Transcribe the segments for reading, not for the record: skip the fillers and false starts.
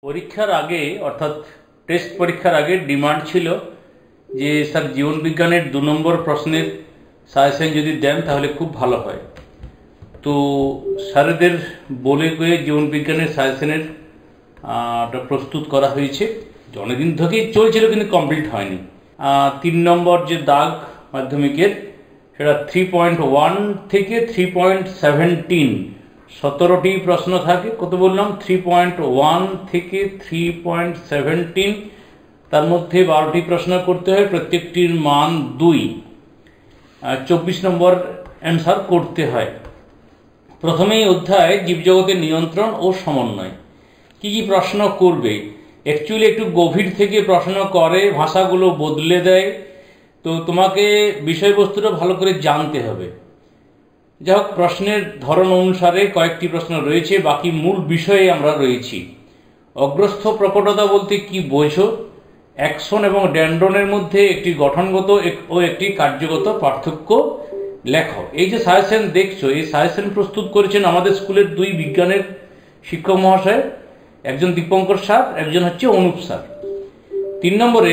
পরীক্ষার আগে অর্থাৎ টেস্ট পরীক্ষার আগে ডিমান্ড ছিল যে স্যার জীবন বিজ্ঞানের 2 নম্বর প্রশ্নের সাজেশন যদি দেন তাহলে খুব ভালো হয়। তো স্যারেদের বলে কয়ে জীবন বিজ্ঞানের সাজেশনের প্রস্তুত করা হয়েছে। অনেকদিন থেকেই চলছিল কিন্তু কমপ্লিট হয়নি। 3 নম্বর যে দাগ মাধ্যমিকের সেটা 3.1 থেকে 3.17 17টি প্রশ্ন থাকে। কত বললাম? 3.1 থেকে 3.17, তার মধ্যে 12টি প্রশ্ন করতে হয়, প্রত্যেকটির মান 2। 24 নম্বর অ্যান্সার করতে হয়। প্রথমেই অধ্যায় জীবজগতের নিয়ন্ত্রণ ও সমন্বয়। কি কি প্রশ্ন করবে? অ্যাকচুয়ালি একটু গভীর থেকে প্রশ্ন করে, ভাষাগুলো বদলে দেয়, তো তোমাকে বিষয়বস্তুটা ভালো করে জানতে হবে। যাই হোক, প্রশ্নের ধরন অনুসারে কয়েকটি প্রশ্ন রয়েছে, বাকি মূল বিষয়ে আমরা রয়েছি। অগ্রস্থ প্রকটতা বলতে কি বোঝো? অ্যাকশন এবং ড্যান্ড্রনের মধ্যে একটি গঠনগত ও একটি কার্যগত পার্থক্য লেখো। এই যে সাজেশন দেখছো, এই সাজেশন প্রস্তুত করেছেন আমাদের স্কুলের 2 বিজ্ঞানের শিক্ষক মহাশয়, একজন দীপঙ্কর স্যার, একজন হচ্ছে অনুপ স্যার। 3 নম্বরে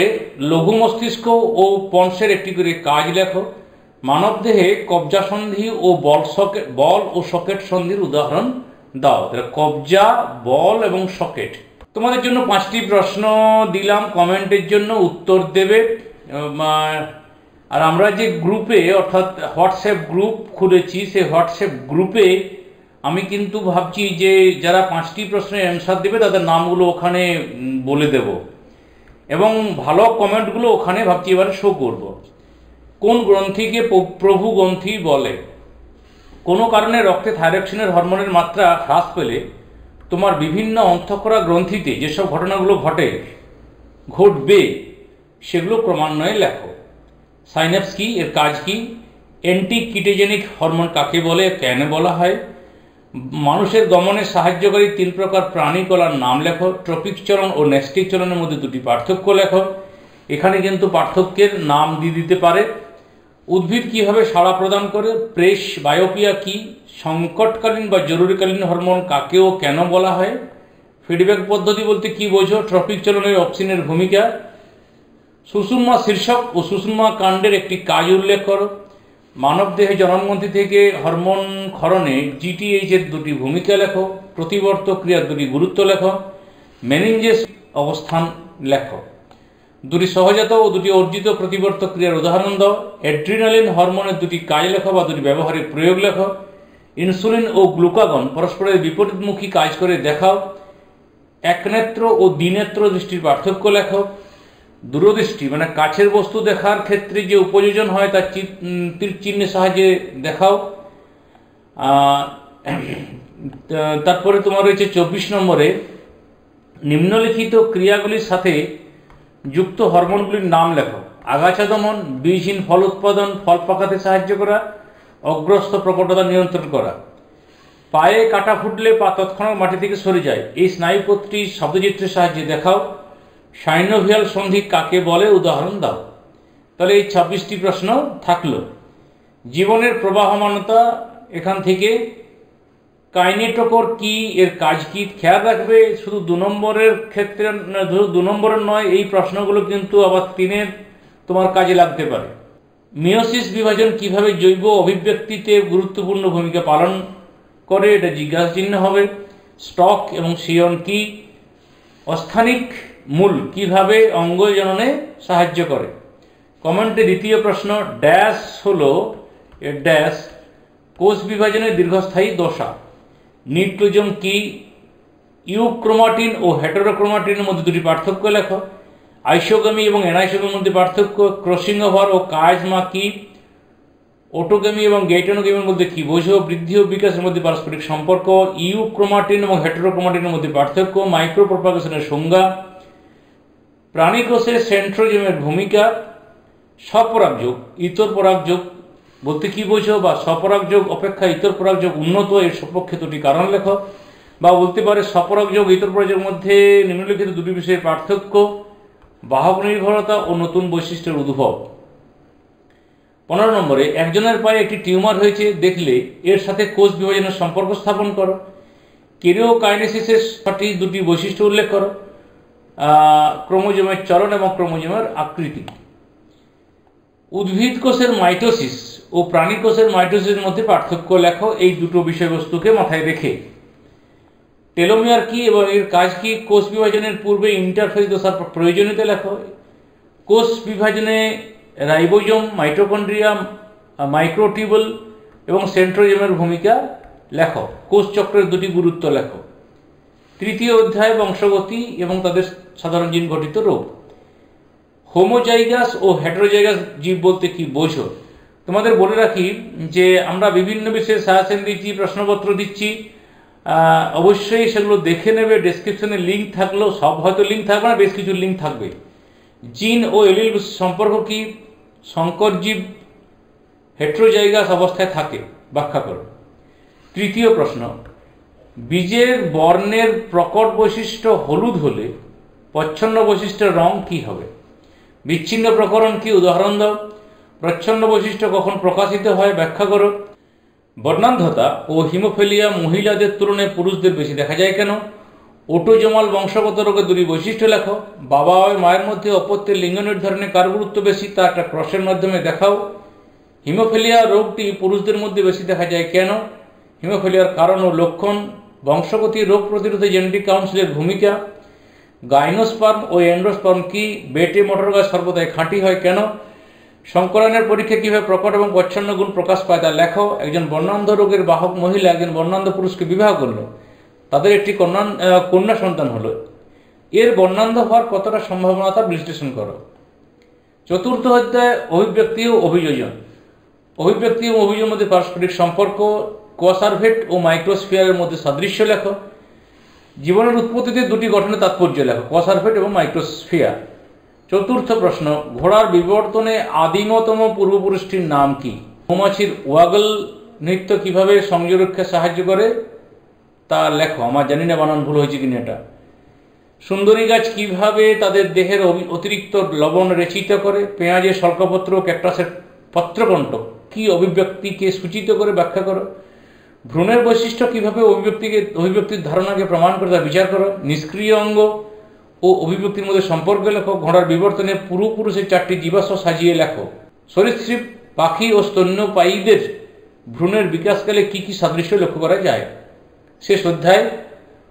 লঘু মস্তিষ্ক ও পন্সের একটি করে কাজ লেখো। মানবদেহে কবজা সন্ধি ও বল ও সকেট সন্ধির উদাহরণ দাও। কবজা, বল এবং সকেট। তোমাদের জন্য 5টি প্রশ্ন দিলাম, কমেন্টের জন্য উত্তর দেবে। আর আমরা যে গ্রুপে অর্থাৎ হোয়াটসঅ্যাপ গ্রুপ খুলেছি, সেই হোয়াটসঅ্যাপ গ্রুপে আমি কিন্তু ভাবছি যে যারা 5টি প্রশ্নের অ্যান্সার দেবে তাদের নামগুলো ওখানে বলে দেব, এবং ভালো কমেন্টগুলো ওখানে ভাবছি এবারে শো করব। কোন গ্রন্থিকে প্রভু গ্রন্থি বলে? কোনো কারণে রক্তে থাইরক্সিনের হরমোনের মাত্রা হ্রাস পেলে তোমার বিভিন্ন অন্তঃক্ষরা গ্রন্থিতে যেসব ঘটনাগুলো ঘটবে সেগুলো ক্রমান্বয়ে লেখো। সাইন্যাপস কি, এর কাজ কি? অ্যান্টিকিটোজেনিক হরমোন কাকে বলে, কেন বলা হয়? মানুষের গমনে সাহায্যকারী 3 প্রকার প্রাণী কলার নাম লেখো। ট্রপিক চলন ও ন্যাস্টিক চলনের মধ্যে 2টি পার্থক্য লেখো। এখানে কিন্তু পার্থক্যের নাম দিয়ে দিতে পারে। উদ্ভিদ কিভাবে সাড়া প্রদান করে? প্রেস বায়োপিয়া কি? সংকটকালীন বা জরুরিকালীন হরমোন কাকে ও কেন বলা হয়? ফিডব্যাক পদ্ধতি বলতে কি বোঝো? ট্রপিক চলনের অক্সিনের ভূমিকা। সুষুম্না শীর্ষক ও সুষুম্না কাণ্ডের একটি কাজ উল্লেখ করো। মানবদেহে জননগ্রন্থি থেকে হরমোন ক্ষরণে GTH এর 2টি ভূমিকা লেখো। প্রতিবর্ত ক্রিয়ার 2টি গুরুত্ব লেখো। মেনিনজেস অবস্থান লেখো। 2টি সহজাত ও 2টি অর্জিত প্রতিবর্ত ক্রিয়ার উদাহরণ দাও। অ্যাড্রিনালিন হরমোনের 2টি কাজ লেখো বা 2টি ব্যবহারিক প্রয়োগ লেখো। ইনসুলিন ও গ্লুকাগন পরস্পরের বিপরীতমুখী কাজ করে দেখাও। একনেত্র ও দ্বিনেত্র দৃষ্টির পার্থক্য লেখো। দূরদৃষ্টি মানে কাছের বস্তু দেখার ক্ষেত্রে যে উপযোজন হয় তার তীর চিহ্নের সাহায্যে দেখাও। তারপরে তোমার রয়েছে 24 নম্বরে নিম্নলিখিত ক্রিয়াগুলির সাথে যুক্ত হরমোনগুলির নাম লেখো। আগাছা দমন, বীজহীন ফল উৎপাদন, ফল পাকাতে সাহায্য করা, অগ্রস্থ প্রকটতা নিয়ন্ত্রণ করা। পায়ে কাটা ফুটলে পা তৎক্ষণাৎ মাটি থেকে সরে যায়, এই স্নায়ুপথটি শব্দচিত্রের সাহায্যে দেখাও। সাইনোভিয়াল সন্ধি কাকে বলে, উদাহরণ দাও। তাহলে এই 26টি প্রশ্ন থাকলো। জীবনের প্রবাহমানতা, এখান থেকে কাইনেটোকর কি, এর কাজ কি? খেয়াল রাখবে শুধু 2 নম্বরের ক্ষেত্রে, শুধু 2 নম্বরের নয়, এই প্রশ্নগুলো কিন্তু আবার 3-এর তোমার কাজে লাগতে পারে। মিওসিস বিভাজন কিভাবে জৈব অভিব্যক্তিতে গুরুত্বপূর্ণ ভূমিকা পালন করে, এটা জিজ্ঞাসা চিহ্ন হবে। স্টক এবং শিয়ন কি? অস্থানিক মূল কিভাবে অঙ্গ জননে সাহায্য করে? কমেন্টে 2য় প্রশ্ন, ড্যাশ হলো ড্যাশ কোষ বিভাজনের দীর্ঘস্থায়ী দশা। নিউক্লিওজোম কি? ইউক্রোমাটিন ও হেটেরোক্রোমাটিনের মধ্যে 2টি পার্থক্য লেখো। আইসোগামি এবং অ্যানাইসোগামির মধ্যে পার্থক্য। ক্রসিং ওভার ও কায়াজমা কি? অটোগামি এবং গেইটোনোগামির মধ্যে কি বোঝো? বৃদ্ধি ও বিকাশের মধ্যে পারস্পরিক সম্পর্ক। ইউক্রোমাটিন এবং হেটেরোক্রোমাটিনের মধ্যে পার্থক্য। মাইক্রোপ্রোপাগেশনের সংজ্ঞা। প্রাণীকোষে সেন্ট্রোজোমের ভূমিকা। স্বপরাগযোগ, ইতর পরাগযোগ বলতে কি বোঝো? বা স্বপরাগযোগ অপেক্ষা ইতর পরাগযোগ উন্নত, এর সপক্ষে 2টি কারণ লেখো। বা বলতে পারে স্বপরাগযোগ ইতর পরাগযোগের মধ্যে নিম্নলিখিত 2টি বিষয়ের পার্থক্য। বাহক নির্ভরতা ও নতুন বৈশিষ্ট্যের উদ্ভব। 15 নম্বরে একজনের পায়ে একটি টিউমার হয়েছে দেখলে এর সাথে কোষ বিভাজনের সম্পর্ক স্থাপন করো। কেরিওকাইনেসিসের সঠিক দুটি বৈশিষ্ট্য উল্লেখ করো। ক্রোমোজোমের চলন এবং ক্রোমোজোমের আকৃতি। উদ্ভিদ কোষের মাইটোসিস ও প্রাণী কোষের মাইটোসিসের মধ্যে পার্থক্য লেখো এই দুটো বিষয়বস্তুকে মাথায় রেখে। টেলোমিয়ার কি এবং এর কাজ কি? কোষ বিভাজনের পূর্বে ইন্টারফেজ দশার প্রয়োজনীয়তা লেখো। কোষ বিভাজনে রাইবোজোম, মাইটোকন্ড্রিয়া, মাইক্রোটিউবুল এবং সেন্ট্রোজোমের ভূমিকা লেখো। কোষ চক্রের দুটি গুরুত্ব লেখো। তৃতীয় অধ্যায় বংশগতি এবং তাদের সাধারণ জিন গঠিত রোগ। হোমোজাইগাস ও হেটেরোজাইগাস জীব বলতে কি বোঝো? তোমাদের বলে রাখি যে আমরা বিভিন্ন বিষয়ে সাজেশন দিচ্ছি, প্রশ্নপত্র দিচ্ছি, অবশ্যই সেগুলো দেখে নেবে। ডেসক্রিপশনে লিঙ্ক থাকলেও সব হয়তো লিঙ্ক থাকবে না, বেশ কিছু লিঙ্ক থাকবে। জিন ও এলিল সম্পর্ক কি? সংকর জীব হেটেরোজাইগাস অবস্থায় থাকে, ব্যাখ্যা করো। তৃতীয় প্রশ্ন, বীজের বর্ণের প্রকট বৈশিষ্ট্য হলুদ হলে প্রচ্ছন্ন বৈশিষ্ট্যের রং কি হবে? বিচ্ছিন্ন প্রকরণ কি? উদাহরণ দাও। প্রচ্ছন্ন বৈশিষ্ট্য কখন প্রকাশিত হয়, ব্যাখ্যা করো। বর্ণান্ধতা ও হিমোফিলিয়া মহিলাদের তুলনায় পুরুষদের বেশি দেখা যায় কেন? অটোজোমাল বংশগত রোগের দুটি বৈশিষ্ট্য লেখো। বাবা ও মায়ের মধ্যে অপত্যের লিঙ্গ নির্ধারণে কার গুরুত্ব বেশি তা একটা ক্রসের মাধ্যমে দেখাও। হিমোফিলিয়া রোগটি পুরুষদের মধ্যে বেশি দেখা যায় কেন? হিমোফিলিয়ার কারণ ও লক্ষণ। বংশগতি রোগ প্রতিরোধে জেনেটিক কাউন্সিলের ভূমিকা। গাইনোস্পার্ম ও এন্ডোস্পার্ম কি? বেটে মটর গাছ সর্বদাই খাঁটি হয় কেন? সংকলনের পরীক্ষা কিভাবে প্রকট এবং প্রচ্ছন্ন গুণ প্রকাশ পায় তা লেখো। একজন বর্ণান্ধ রোগের বাহক মহিলা একজন বর্ণান্ধ পুরুষকে বিবাহ করলো, তাদের একটি কন্যা সন্তান হলো। এর বর্ণান্ধ হওয়ার কতটা সম্ভাবনা তা বিশ্লেষণ করো। চতুর্থ অধ্যায় অভিব্যক্তি ও অভিযোজন। অভিব্যক্তি ও অভিযোজনের মধ্যে পারস্পরিক সম্পর্ক। কোয়াসার্ভেট ও মাইক্রোস্ফিয়ারের মধ্যে সাদৃশ্য লেখো। জীবনের উৎপত্তিতে দুটি গঠনের তাৎপর্য লেখো, কোয়াসার্ভেট এবং মাইক্রোস্ফিয়ার। চতুর্থ প্রশ্ন, ঘোড়ার বিবর্তনে আদিমতম পূর্বপুরুষটির নাম কি? মৌমাছির ওয়াগল নৃত্য কিভাবে সংযোগ রক্ষায় সাহায্য করে তা লেখো। আমার জানি না বানান ভুল হয়েছে কিনা এটা। সুন্দরী গাছ কিভাবে তাদের দেহের অতিরিক্ত লবণ রেচিত করে? পেঁয়াজের শল্কপত্র ক্যাকটাসের পত্রকণ্ঠ কি অভিব্যক্তিকে সূচিত করে, ব্যাখ্যা করো। ভ্রূণের বৈশিষ্ট্য কিভাবে অভিব্যক্তির ধারণাকে প্রমাণ করে তা বিচার করো। নিষ্ক্রিয় অঙ্গ ও অভিব্যক্তির মধ্যে সম্পর্ক লেখো। ঘোড়ার বিবর্তনে পূর্বপুরুষের চারটি জীবাশ্ম সাজিয়ে লেখো। সরীসৃপ, পাখি ও স্তন্যপায়ীদের ভ্রূণের বিকাশকালে কি কি সাদৃশ্য লক্ষ্য করা যায়? শেষ অধ্যায়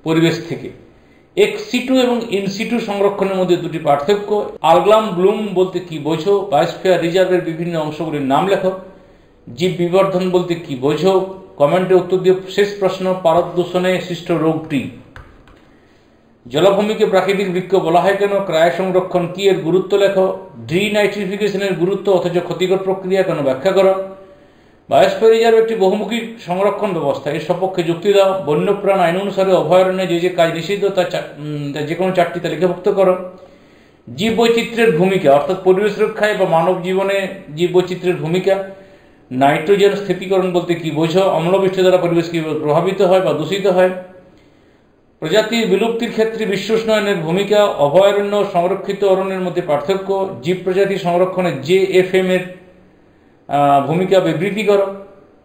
পরিবেশ থেকে। এক্সিটু এবং ইনসিটু সংরক্ষণের মধ্যে দুটি পার্থক্য। আলগ্লাম ব্লুম বলতে কি বোঝো? বায়োস্ফিয়ার রিজার্ভের বিভিন্ন অংশগুলির নাম লেখো। জীব বিবর্ধন বলতে কি বোঝো? কমেন্টে উত্তর দিয়ে। শেষ প্রশ্ন, পারদ দূষণে সৃষ্ট রোগটি। জলাভূমিকে প্রাকৃতিক বৃক্ষ বলা হয় কেন? ক্রায় সংরক্ষণ কি, এর গুরুত্ব লেখো। ডিনাইট্রিফিকেশনের গুরুত্ব অথচ ক্ষতিকর প্রক্রিয়া কেন, ব্যাখ্যা করো। বায়োস্ফিয়ার রিজার্ভ একটি বহুমুখী সংরক্ষণ ব্যবস্থা, এর সপক্ষে যুক্তি দাও। বন্যপ্রাণ আইন অনুসারে অভয়ারণ্যে যে যে কাজ নিষিদ্ধ তা যে কোনো চারটি তালিকাভুক্ত করো। জীব বৈচিত্র্যের ভূমিকা অর্থাৎ পরিবেশ রক্ষায় বা মানব জীবনে জীব বৈচিত্র্যের ভূমিকা। নাইট্রোজেন স্থিতিকরণ বলতে কি বোঝো? অম্লবৃষ্টি দ্বারা পরিবেশ কিভাবে প্রভাবিত হয় বা দূষিত হয়। প্রজাতির বিলুপ্তির ক্ষেত্রে বিশ্ব উষ্ণায়নের ভূমিকা। অভয়ারণ্য ও সংরক্ষিত অরণ্যের মধ্যে পার্থক্য। জীব প্রজাতি সংরক্ষণে JFM এর ভূমিকা বিবৃতি করো।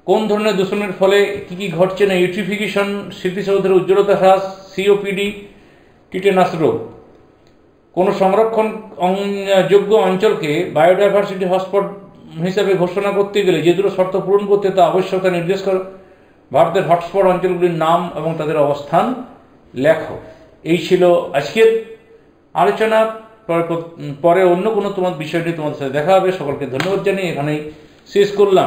কোন ধরনের দূষণের ফলে কি কি ঘটছে না? ইউট্রিফিকেশন, স্মৃতিসৌধের উজ্জ্বলতা হ্রাস, COPD, টিটেনাস রোগ। কোনো সংরক্ষণ যোগ্য অঞ্চলকে বায়োডাইভার্সিটি হটস্পট হিসাবে ঘোষণা করতে গেলে যে দুটো শর্ত পূরণ করতে তা আবশ্যকতা নির্দেশ করো। ভারতের হটস্পট অঞ্চলগুলির নাম এবং তাদের অবস্থান লেখো। এই ছিল আজকের আলোচনা। পরে অন্য কোনো তোমার বিষয়টি তোমাদের সাথে দেখা হবে। সকলকে ধন্যবাদ জানিয়ে এখানেই শেষ করলাম।